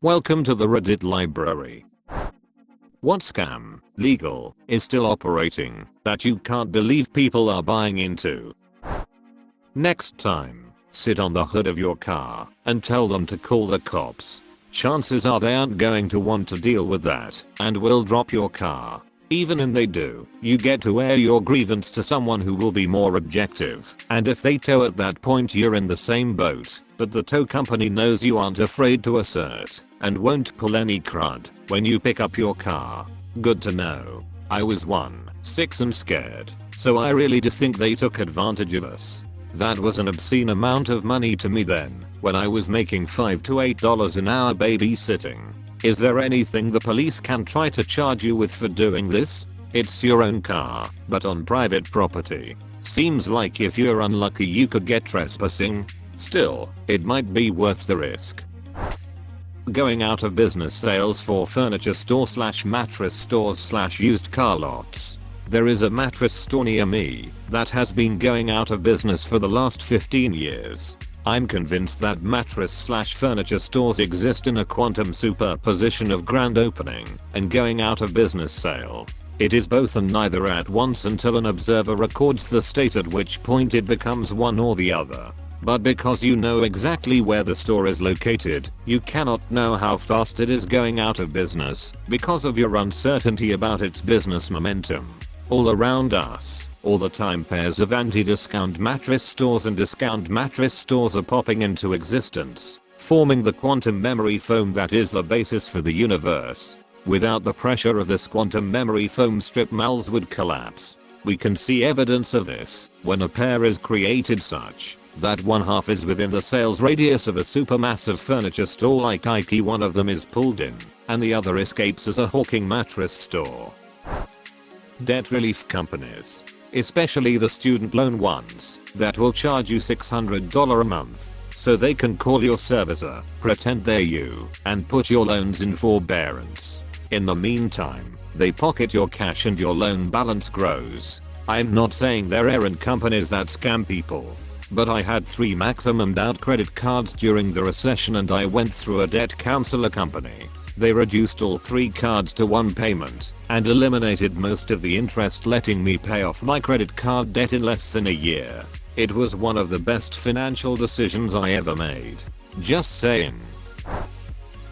Welcome to the Reddit library. What scam, legal, is still operating that you can't believe people are buying into? Next time, sit on the hood of your car and tell them to call the cops. Chances are they aren't going to want to deal with that and will drop your car. Even if they do, you get to air your grievance to someone who will be more objective, and if they tow at that point you're in the same boat, but the tow company knows you aren't afraid to assert and won't pull any crud when you pick up your car. Good to know. I was 6 and scared, so I really do think they took advantage of us. That was an obscene amount of money to me then, when I was making $5 to $8 an hour babysitting. Is there anything the police can try to charge you with for doing this? It's your own car, but on private property. Seems like if you're unlucky you could get trespassing. Still, it might be worth the risk. Going out of business sales for furniture store / mattress stores / used car lots. There is a mattress store near me that has been going out of business for the last 15 years. I'm convinced that mattress / furniture stores exist in a quantum superposition of grand opening and going out of business sale. It is both and neither at once until an observer records the state, at which point it becomes one or the other. But because you know exactly where the store is located, you cannot know how fast it is going out of business because of your uncertainty about its business momentum. All around us, all the time, pairs of anti-discount mattress stores and discount mattress stores are popping into existence, forming the quantum memory foam that is the basis for the universe. Without the pressure of this quantum memory foam, strip malls would collapse. We can see evidence of this when a pair is created such that one half is within the sales radius of a supermassive furniture store like IKEA. One of them is pulled in, and the other escapes as a hawking mattress store. Debt relief companies, especially the student loan ones, that will charge you $600 a month so they can call your servicer, pretend they're you, and put your loans in forbearance. In the meantime, they pocket your cash and your loan balance grows. I'm not saying they're errand companies that scam people, but I had 3 maximum out credit cards during the recession and I went through a debt counselor company. They reduced all 3 cards to 1 payment and eliminated most of the interest, letting me pay off my credit card debt in less than a year. It was one of the best financial decisions I ever made. Just saying.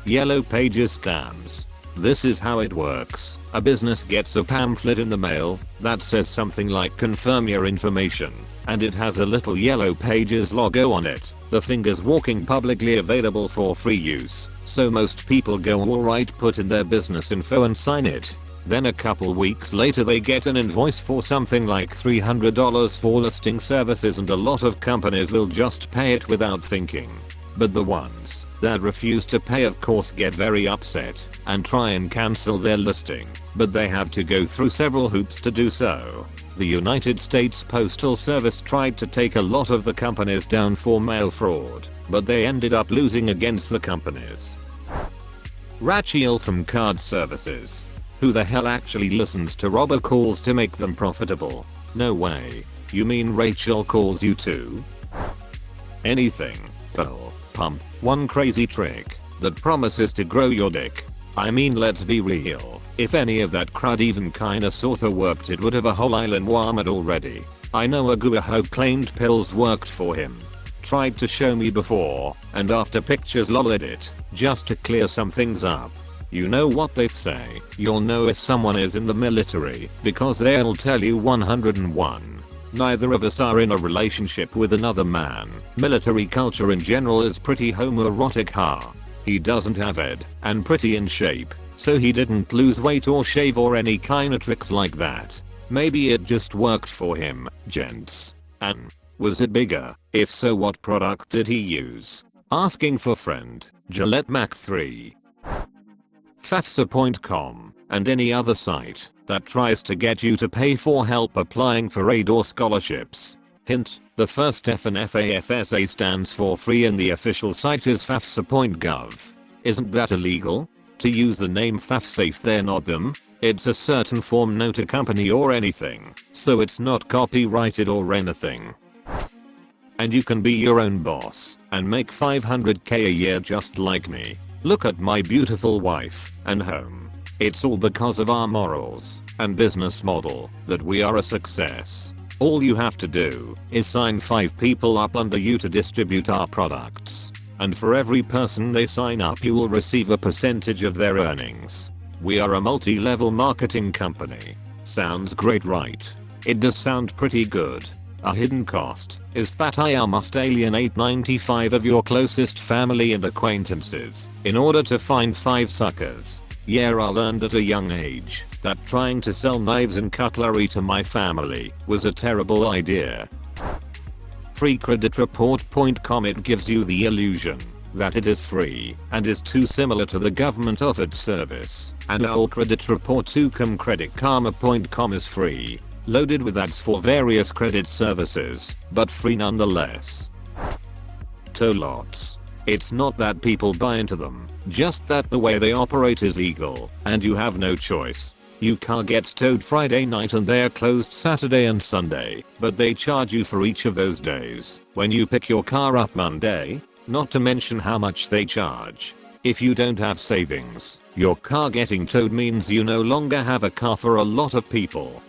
Yellow Pages scams. This is how it works. A business gets a pamphlet in the mail that says something like "confirm your information," and it has a little Yellow Pages logo on it. The fingers walking, publicly available for free use. So most people go, alright, put in their business info and sign it. Then a couple weeks later they get an invoice for something like $300 for listing services, and a lot of companies will just pay it without thinking. But the ones that refuse to pay of course get very upset and try and cancel their listing, but they have to go through several hoops to do so. The United States Postal Service tried to take a lot of the companies down for mail fraud, but they ended up losing against the companies. Rachel from Card Services. Who the hell actually listens to robocalls to make them profitable? No way. You mean Rachel calls you too? Anything. Pill. Pump. One crazy trick that promises to grow your dick. I mean, let's be real. If any of that crud even kinda sorta worked, it would have a whole island warmed already. I know a guaho claimed pills worked for him. Tried to show me before and after pictures, lolled it, just to clear some things up. You know what they say, you'll know if someone is in the military because they'll tell you 101. Neither of us are in a relationship with another man. Military culture in general is pretty homoerotic. He doesn't have it, and pretty in shape, so he didn't lose weight or shave or any kinda tricks like that. Maybe it just worked for him, gents. And was it bigger? If so, what product did he use? Asking for friend, Gillette Mac 3. FAFSA.com and any other site that tries to get you to pay for help applying for aid or scholarships. Hint, the first F in FAFSA stands for free and the official site is FAFSA.gov. Isn't that illegal? To use the name FAFSA if they're not them? It's a certain form, not a company or anything, so it's not copyrighted or anything. And you can be your own boss and make $500k a year just like me. Look at my beautiful wife and home. It's all because of our morals and business model that we are a success. All you have to do is sign 5 people up under you to distribute our products. And for every person they sign up you will receive a percentage of their earnings. We are a multi-level marketing company. Sounds great, right? It does sound pretty good. A hidden cost is that I must alienate 95 of your closest family and acquaintances in order to find 5 suckers. Yeah, I learned at a young age that trying to sell knives and cutlery to my family was a terrible idea. FreeCreditReport.com. It gives you the illusion that it is free and is too similar to the government offered service. And AllCreditReport.com. CreditKarma.com is free, loaded with ads for various credit services, but free nonetheless. Tow lots. It's not that people buy into them, just that the way they operate is legal, and you have no choice. Your car gets towed Friday night and they're closed Saturday and Sunday, but they charge you for each of those days when you pick your car up Monday, not to mention how much they charge. If you don't have savings, your car getting towed means you no longer have a car for a lot of people.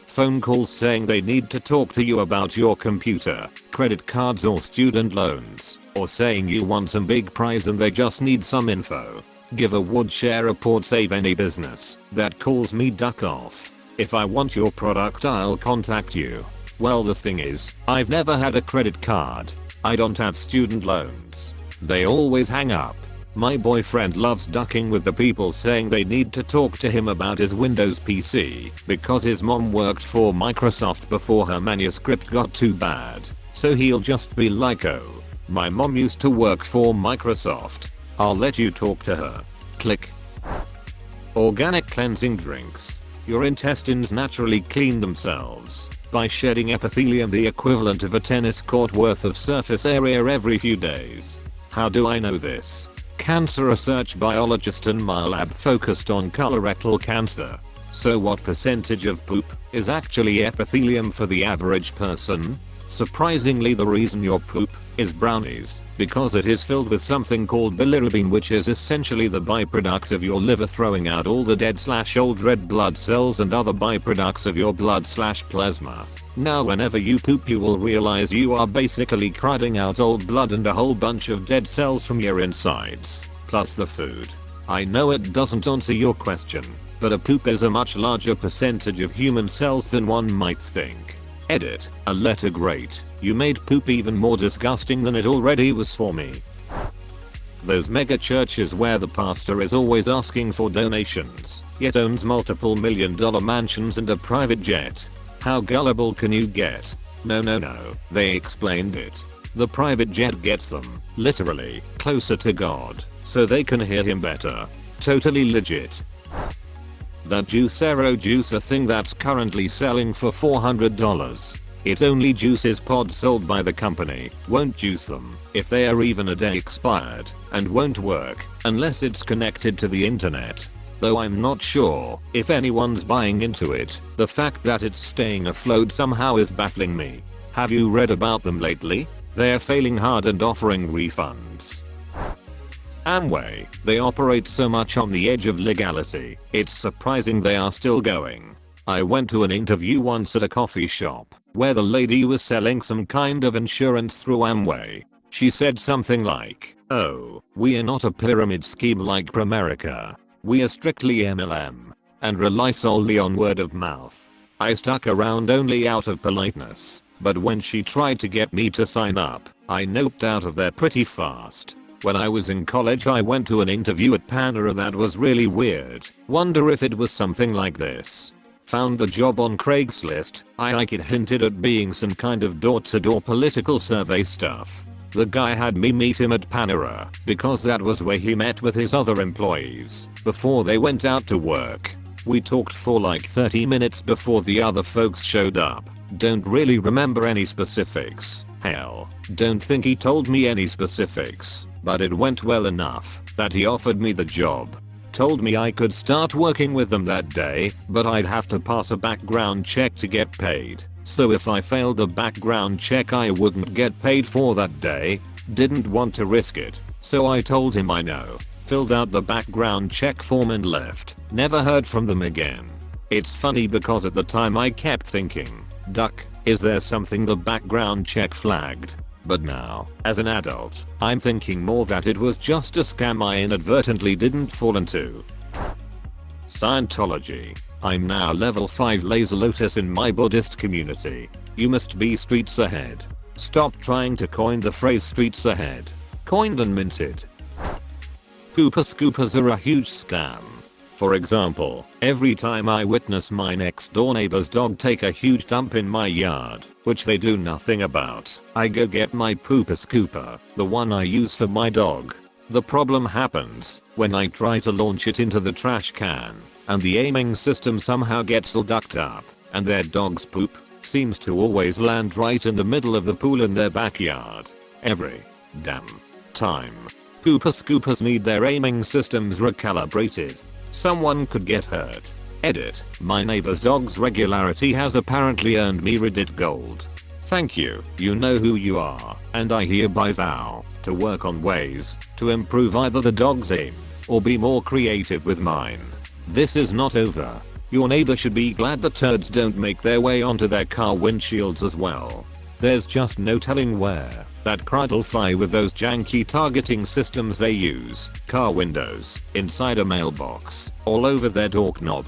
Phone calls saying they need to talk to you about your computer, credit cards or student loans, or saying you won some big prize and they just need some info. Give a would share report. Save any business that calls me. Duck off. If I want your product I'll contact you. Well, the thing is, I've never had a credit card. I don't have student loans. They always hang up. My boyfriend loves ducking with the people saying they need to talk to him about his Windows PC because his mom worked for Microsoft before her manuscript got too bad. So he'll just be like, oh, my mom used to work for Microsoft. I'll let you talk to her. Click. Organic cleansing drinks. Your intestines naturally clean themselves by shedding epithelium, the equivalent of a tennis court worth of surface area every few days. How do I know this? Cancer research biologist and my lab focused on colorectal cancer. So what percentage of poop is actually epithelium for the average person? Surprisingly, the reason your poop is brown is because it is filled with something called bilirubin, which is essentially the byproduct of your liver throwing out all the dead/old red blood cells and other byproducts of your blood/plasma. Now whenever you poop you will realize you are basically crowding out old blood and a whole bunch of dead cells from your insides, plus the food. I know it doesn't answer your question, but a poop is a much larger percentage of human cells than one might think. Edit, a letter great. You made poop even more disgusting than it already was for me. Those mega churches where the pastor is always asking for donations, yet owns multiple $1 million mansions and a private jet. How gullible can you get? No, they explained it. The private jet gets them, literally, closer to God, so they can hear him better. Totally legit. The Juicero juicer thing that's currently selling for $400. It only juices pods sold by the company, won't juice them if they are even a day expired, and won't work unless it's connected to the internet. Though I'm not sure if anyone's buying into it, the fact that it's staying afloat somehow is baffling me. Have you read about them lately? They're failing hard and offering refunds. Amway, they operate so much on the edge of legality, it's surprising they are still going. I went to an interview once at a coffee shop where the lady was selling some kind of insurance through Amway. She said something like, "Oh, we are not a pyramid scheme like Pramerica. We are strictly MLM and rely solely on word of mouth." I stuck around only out of politeness, but when she tried to get me to sign up, I noped out of there pretty fast. When I was in college I went to an interview at Panera that was really weird. Wonder if it was something like this. Found the job on Craigslist. It hinted at being some kind of door-to-door political survey stuff. The guy had me meet him at Panera because that was where he met with his other employees before they went out to work. We talked for like 30 minutes before the other folks showed up. Don't really remember any specifics. Hell, don't think he told me any specifics, but it went well enough that he offered me the job. Told me I could start working with them that day, but I'd have to pass a background check to get paid. So if I failed the background check I wouldn't get paid for that day. Didn't want to risk it, So I told him I know, filled out the background check form and left. Never heard from them again. It's funny because at the time I kept thinking, duck, is there something the background check flagged? But now, as an adult, I'm thinking more that it was just a scam I inadvertently didn't fall into. Scientology. I'm now level 5 laser lotus in my Buddhist community. You must be streets ahead. Stop trying to coin the phrase streets ahead. Coined and minted. Koopa scoopas are a huge scam. For example, every time I witness my next door neighbor's dog take a huge dump in my yard, which they do nothing about, I go get my poopa scooper, the one I use for my dog. The problem happens when I try to launch it into the trash can, and the aiming system somehow gets all ducked up, and their dog's poop seems to always land right in the middle of the pool in their backyard. Every damn time. Koopa scoopers need their aiming systems recalibrated. Someone could get hurt. Edit. My neighbor's dog's regularity has apparently earned me Reddit gold. Thank you. You know who you are, and I hereby vow to work on ways to improve either the dog's aim or be more creative with mine. This is not over. Your neighbor should be glad the turds don't make their way onto their car windshields as well. There's just no telling where that crad'll fly with those janky targeting systems they use. Car windows, inside a mailbox, all over their doorknob.